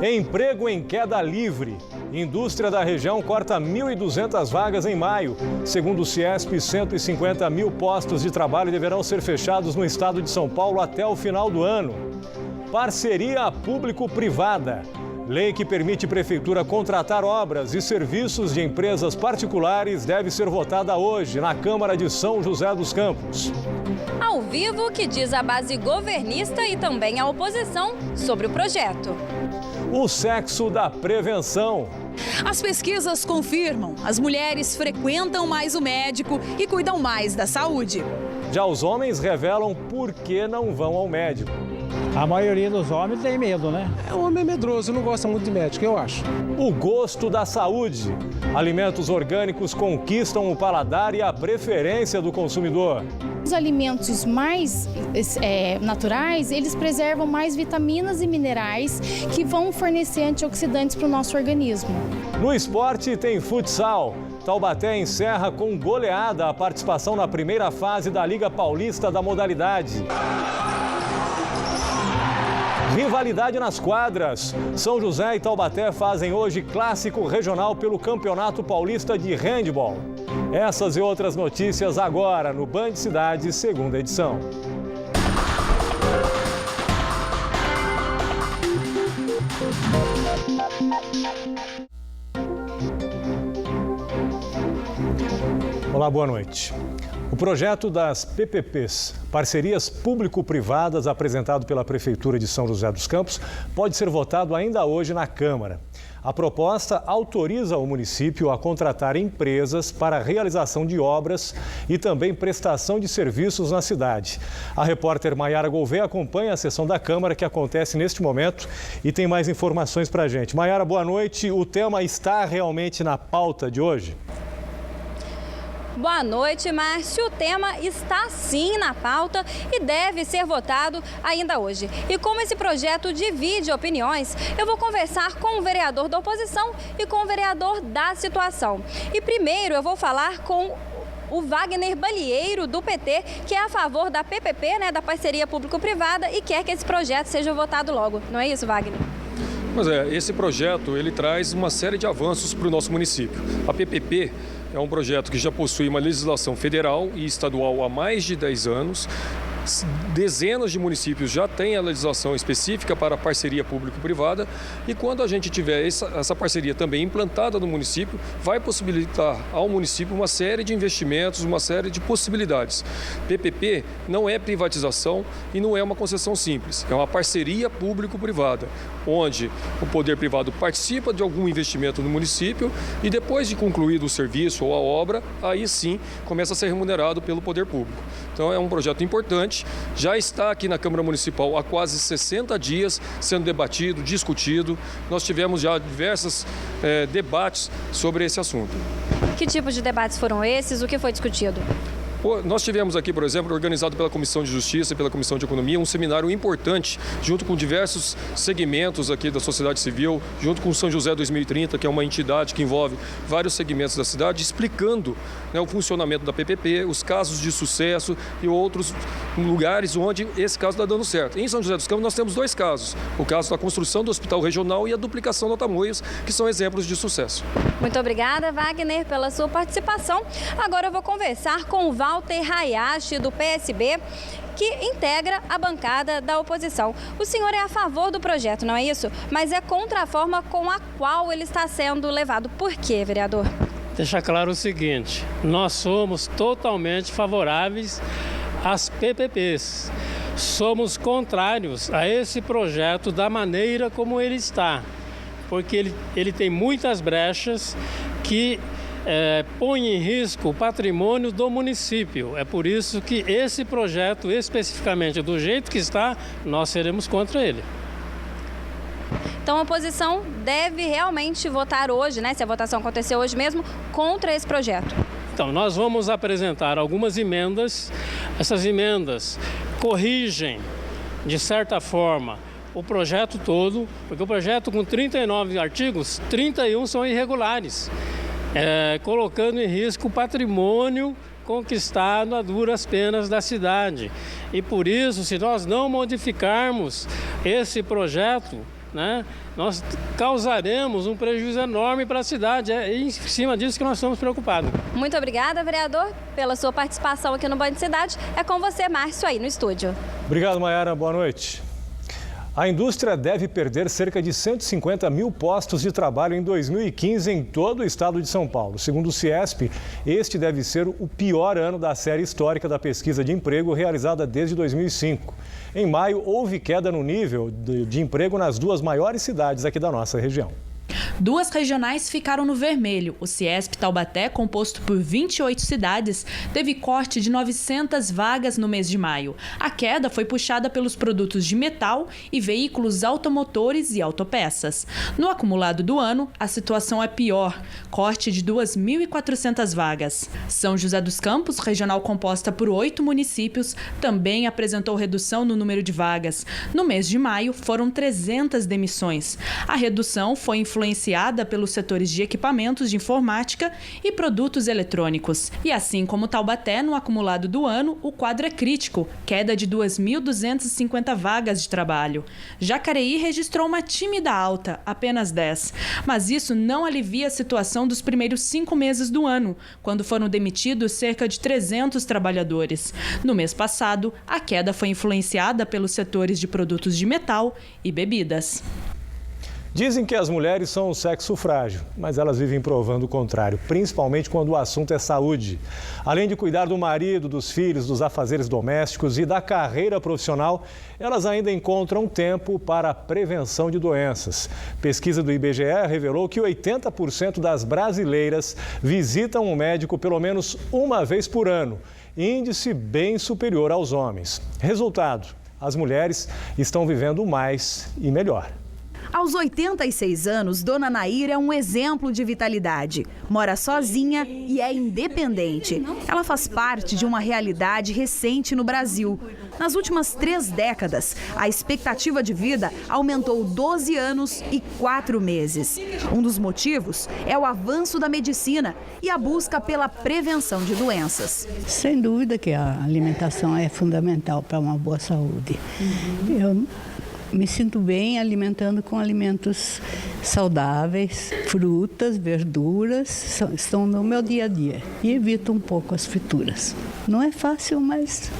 Emprego em queda livre. Indústria da região corta 1.200 vagas em maio. Segundo o Ciesp, 150 mil postos de trabalho deverão ser fechados no estado de São Paulo até o final do ano. Parceria público-privada. Lei que permite prefeitura contratar obras e serviços de empresas particulares deve ser votada hoje na Câmara de São José dos Campos. Ao vivo, que diz a base governista e também a oposição sobre o projeto. O sexo da prevenção. As pesquisas confirmam, as mulheres frequentam mais o médico e cuidam mais da saúde. Já os homens revelam por que não vão ao médico. A maioria dos homens tem medo, né? O homem é medroso, não gosta muito de médico, eu acho. O gosto da saúde. Alimentos orgânicos conquistam o paladar e a preferência do consumidor. Os alimentos mais naturais, eles preservam mais vitaminas e minerais que vão fornecer antioxidantes para o nosso organismo. No esporte tem futsal. Taubaté encerra com goleada a participação na primeira fase da Liga Paulista da modalidade. Rivalidade nas quadras. São José e Taubaté fazem hoje clássico regional pelo Campeonato Paulista de Handebol. Essas e outras notícias agora no Band Cidade, segunda edição. Olá, boa noite. O projeto das PPPs, parcerias público-privadas, apresentado pela Prefeitura de São José dos Campos, pode ser votado ainda hoje na Câmara. A proposta autoriza o município a contratar empresas para a realização de obras e também prestação de serviços na cidade. A repórter Maiara Gouveia acompanha a sessão da Câmara que acontece neste momento e tem mais informações para a gente. Maiara, boa noite. O tema está realmente na pauta de hoje? Boa noite, Márcio. O tema está sim na pauta e deve ser votado ainda hoje. E como esse projeto divide opiniões, eu vou conversar com o vereador da oposição e com o vereador da situação. E primeiro eu vou falar com o Wagner Balieiro, do PT, que é a favor da PPP, da parceria público-privada, e quer que esse projeto seja votado logo. Não é isso, Wagner? Pois é, esse projeto ele traz uma série de avanços para o nosso município. A PPP é um projeto que já possui uma legislação federal e estadual há mais de 10 anos. Dezenas de municípios já têm a legislação específica para a parceria público-privada e quando a gente tiver essa parceria também implantada no município, vai possibilitar ao município uma série de investimentos, uma série de possibilidades. PPP não é privatização e não é uma concessão simples, é uma parceria público-privada, onde o poder privado participa de algum investimento no município e depois de concluído o serviço ou a obra, aí sim começa a ser remunerado pelo poder público. Então é um projeto importante. Já está aqui na Câmara Municipal há quase 60 dias sendo debatido, discutido. Nós tivemos já diversos debates sobre esse assunto. Que tipo de debates foram esses? O que foi discutido? Nós tivemos aqui, por exemplo, organizado pela Comissão de Justiça e pela Comissão de Economia, um seminário importante, junto com diversos segmentos aqui da sociedade civil, junto com o São José 2030, que é uma entidade que envolve vários segmentos da cidade, explicando o funcionamento da PPP, os casos de sucesso e outros lugares onde esse caso está dando certo. Em São José dos Campos nós temos dois casos, o caso da construção do Hospital Regional e a duplicação da Tamoios, que são exemplos de sucesso. Muito obrigada, Wagner, pela sua participação. Agora eu vou conversar com o Walter Hayashi, do PSB, que integra a bancada da oposição. O senhor é a favor do projeto, não é isso? Mas é contra a forma com a qual ele está sendo levado. Por quê, vereador? Deixa claro o seguinte, nós somos totalmente favoráveis às PPPs. Somos contrários a esse projeto da maneira como ele está, porque ele tem muitas brechas que põe em risco o patrimônio do município. É por isso que esse projeto, especificamente do jeito que está, nós seremos contra ele. Então a oposição deve realmente votar hoje, se a votação acontecer hoje mesmo, contra esse projeto. Então, nós vamos apresentar algumas emendas. Essas emendas corrigem, de certa forma, o projeto todo, porque o projeto com 39 artigos, 31 são irregulares. Colocando em risco o patrimônio conquistado a duras penas da cidade. E por isso, se nós não modificarmos esse projeto, né, nós causaremos um prejuízo enorme para a cidade. É em cima disso que nós estamos preocupados. Muito obrigada, vereador, pela sua participação aqui no Band Cidade. É com você, Márcio, aí no estúdio. Obrigado, Maiara. Boa noite. A indústria deve perder cerca de 150 mil postos de trabalho em 2015 em todo o estado de São Paulo. Segundo o Ciesp, este deve ser o pior ano da série histórica da pesquisa de emprego realizada desde 2005. Em maio, houve queda no nível de emprego nas duas maiores cidades aqui da nossa região. 2 regionais ficaram no vermelho. O Ciesp Taubaté, composto por 28 cidades, teve corte de 900 vagas no mês de maio. A queda foi puxada pelos produtos de metal e veículos automotores e autopeças. No acumulado do ano, a situação é pior, corte de 2.400 vagas. São José dos Campos, regional composta por 8 municípios, também apresentou redução no número de vagas. No mês de maio, foram 300 demissões. A redução foi influenciada pelos setores de equipamentos de informática e produtos eletrônicos. E assim como Taubaté, no acumulado do ano, o quadro é crítico, queda de 2.250 vagas de trabalho. Jacareí registrou uma tímida alta, apenas 10. Mas isso não alivia a situação dos primeiros 5 meses do ano, quando foram demitidos cerca de 300 trabalhadores. No mês passado, a queda foi influenciada pelos setores de produtos de metal e bebidas. Dizem que as mulheres são um sexo frágil, mas elas vivem provando o contrário, principalmente quando o assunto é saúde. Além de cuidar do marido, dos filhos, dos afazeres domésticos e da carreira profissional, elas ainda encontram tempo para a prevenção de doenças. Pesquisa do IBGE revelou que 80% das brasileiras visitam um médico pelo menos uma vez por ano, índice bem superior aos homens. Resultado: as mulheres estão vivendo mais e melhor. Aos 86 anos, Dona Nair é um exemplo de vitalidade. Mora sozinha e é independente. Ela faz parte de uma realidade recente no Brasil. Nas últimas 3 décadas, a expectativa de vida aumentou 12 anos e 4 meses. Um dos motivos é o avanço da medicina e a busca pela prevenção de doenças. Sem dúvida que a alimentação é fundamental para uma boa saúde. Eu me sinto bem alimentando com alimentos saudáveis, frutas, verduras, estão no meu dia a dia. E evito um pouco as frituras. Não é fácil, mas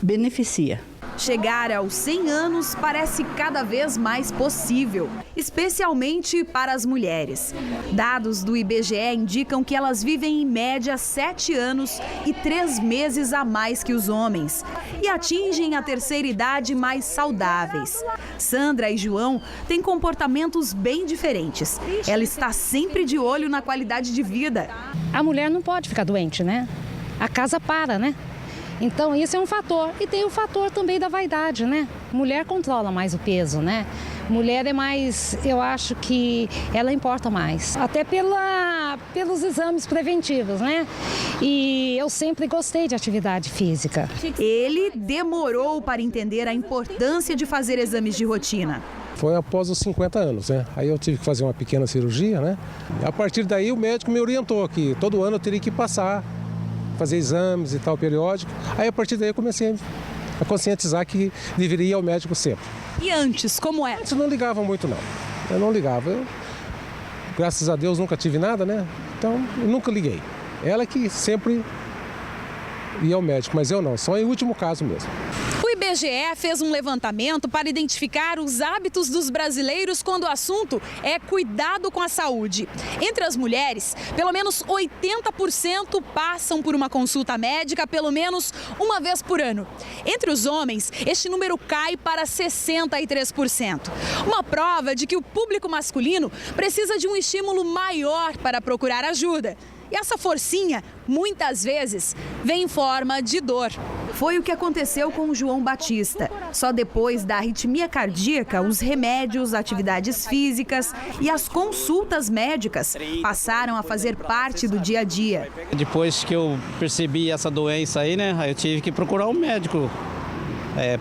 beneficia. Chegar aos 100 anos parece cada vez mais possível, especialmente para as mulheres. Dados do IBGE indicam que elas vivem em média 7 anos e 3 meses a mais que os homens e atingem a terceira idade mais saudáveis. Sandra e João têm comportamentos bem diferentes. Ela está sempre de olho na qualidade de vida. A mulher não pode ficar doente, né? A casa para, né? Então, isso é um fator. E tem o fator também da vaidade, né? Mulher controla mais o peso, né? Mulher é mais, eu acho que ela importa mais. Até pelos exames preventivos, né? E eu sempre gostei de atividade física. Ele demorou para entender a importância de fazer exames de rotina. Foi após os 50 anos, né? Aí eu tive que fazer uma pequena cirurgia, né? A partir daí o médico me orientou que todo ano eu teria que passar, fazer exames e tal, periódico. Aí, a partir daí, eu comecei a conscientizar que deveria ir ao médico sempre. E antes, como é? Antes eu não ligava muito, não. Eu não ligava. Graças a Deus, nunca tive nada, né? Então, eu nunca liguei. Ela que sempre ia ao médico, mas eu não. Só em último caso mesmo. O IBGE fez um levantamento para identificar os hábitos dos brasileiros quando o assunto é cuidado com a saúde. Entre as mulheres, pelo menos 80% passam por uma consulta médica pelo menos uma vez por ano. Entre os homens, este número cai para 63%. Uma prova de que o público masculino precisa de um estímulo maior para procurar ajuda. E essa forcinha, muitas vezes, vem em forma de dor. Foi o que aconteceu com o João Batista. Só depois da arritmia cardíaca, os remédios, atividades físicas e as consultas médicas passaram a fazer parte do dia a dia. Depois que eu percebi essa doença aí, né, eu tive que procurar um médico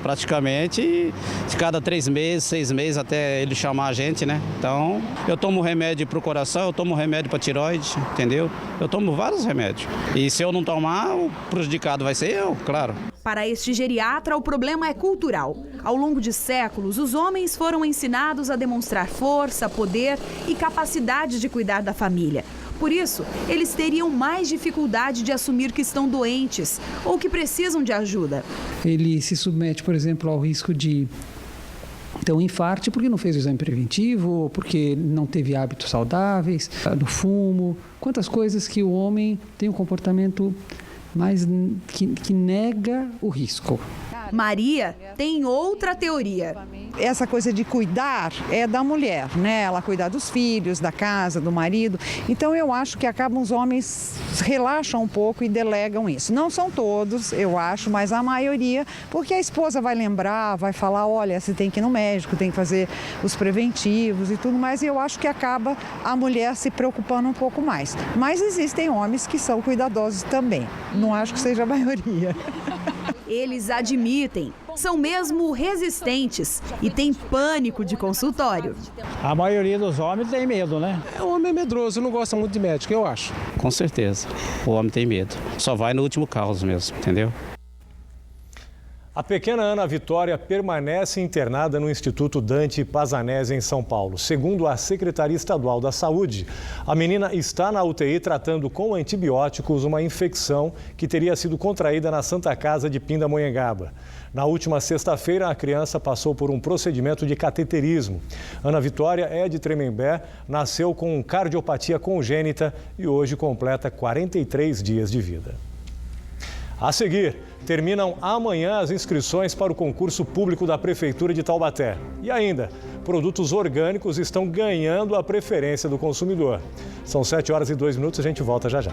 praticamente de cada 3 meses, 6 meses até ele chamar a gente, né? Então, eu tomo remédio para o coração, eu tomo remédio para tireoide, entendeu? Eu tomo vários remédios. E se eu não tomar, o prejudicado vai ser eu, claro. Para este geriatra, o problema é cultural. Ao longo de séculos, os homens foram ensinados a demonstrar força, poder e capacidade de cuidar da família. Por isso, eles teriam mais dificuldade de assumir que estão doentes ou que precisam de ajuda. Ele se submete, por exemplo, ao risco de ter um infarto porque não fez o exame preventivo, ou porque não teve hábitos saudáveis, do fumo. Quantas coisas que o homem tem um comportamento mais que nega o risco. Maria tem outra teoria. Essa coisa de cuidar é da mulher, né? Ela cuidar dos filhos, da casa, do marido. Então eu acho que acabam os homens relaxam um pouco e delegam isso. Não são todos, eu acho, mas a maioria, porque a esposa vai lembrar, vai falar, olha, você tem que ir no médico, tem que fazer os preventivos e tudo mais. E eu acho que acaba a mulher se preocupando um pouco mais. Mas existem homens que são cuidadosos também. Não acho que seja a maioria. Eles admitem, são mesmo resistentes e têm pânico de consultório. A maioria dos homens tem medo, né? O homem é medroso, não gosta muito de médico, eu acho. Com certeza, o homem tem medo. Só vai no último caso mesmo, entendeu? A pequena Ana Vitória permanece internada no Instituto Dante Pazanese, em São Paulo. Segundo a Secretaria Estadual da Saúde, a menina está na UTI tratando com antibióticos uma infecção que teria sido contraída na Santa Casa de Pindamonhangaba. Na última sexta-feira, a criança passou por um procedimento de cateterismo. Ana Vitória é de Tremembé, nasceu com cardiopatia congênita e hoje completa 43 dias de vida. A seguir, terminam amanhã as inscrições para o concurso público da Prefeitura de Taubaté. E ainda, produtos orgânicos estão ganhando a preferência do consumidor. São 7h02, a gente volta já já.